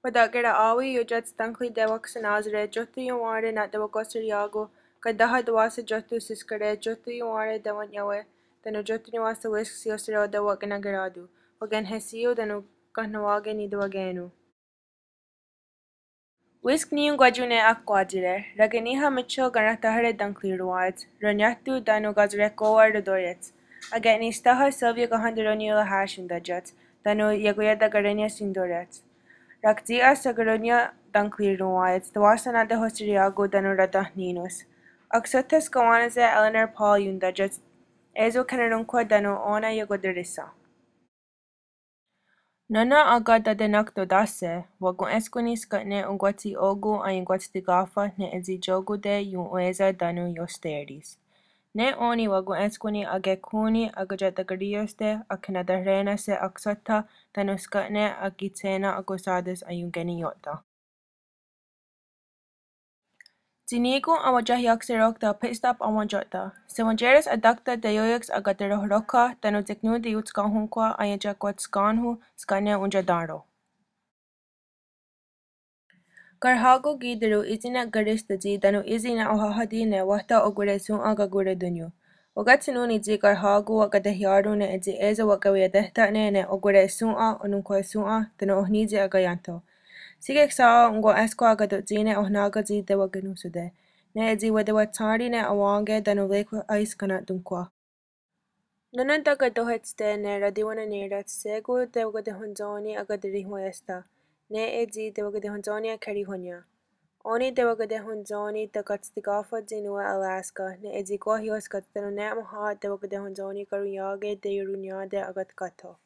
Wadakera awi yujat stankli dewak sanazre jotu yuware na dewakosir yago kadaha dawasa jotu siskare jotu yuware dewan yawe danu jotu niwasa wisk siosiro dewak inagaradu wagen hesiyo danu kahnawage ni dewagenu. Wisk niyong gwajune akwadire rageniha micho ganatahare dankli ruwad ranyatu danu gazre kowar dodoret ageni staha Sylvia gahandaronio la hashindajat danu yagoyada garenia sindoret. Raktia sagaronia dankliruwayat, tawasana de hosiriago danuradahnинus. Aksotas kawanase Eleanor Paul yundajat, ezo kanarunkwa dano ona yagodarisa. Nana agada de nakto dase, wagun esquini skatne ungwati ogu ay ungwati gafa ne ezi jogu de yun ueza danu yosteris. Ne oni wagun esquini agekuni agajatagarios de akinadarena se aksota danu skatne agitena agosadas ayungeni yota. Zinigo awajahyaksirokta pitstop awajota. Sewanjeres adakta deyoyaks agadaroroka danu teknu de yutskanhunkwa ayajakwatskaanhu skane unjadaro. Garhago gidaru izina garistaji danu izina ohahadine wahta ogure sun agagure dunyo. Wagatsinuni zi garhago agadahyaru ne ezi eza wagawiadehtane ne ogure sun'a onunkwa sun'a danu ohnizi agayanto. Sigek sao ngwa eskwa agadotzine ohnaga zi dewagenusude. Ne ezi wedewatari ne awange danu lekwa aiskana dunkwa. Nanandaga dohetste ne Ratiwennahni segu dewagadehonzoni agadirihwesta. Ne ezi dewagadehonzoni akarihonya. Oni dewagadehonzoni dagatsdigafa zinua Alaska. Ne ezi gwahioskat danu ne maha dewagadehonzoni garuyage deyurunyade agatkato.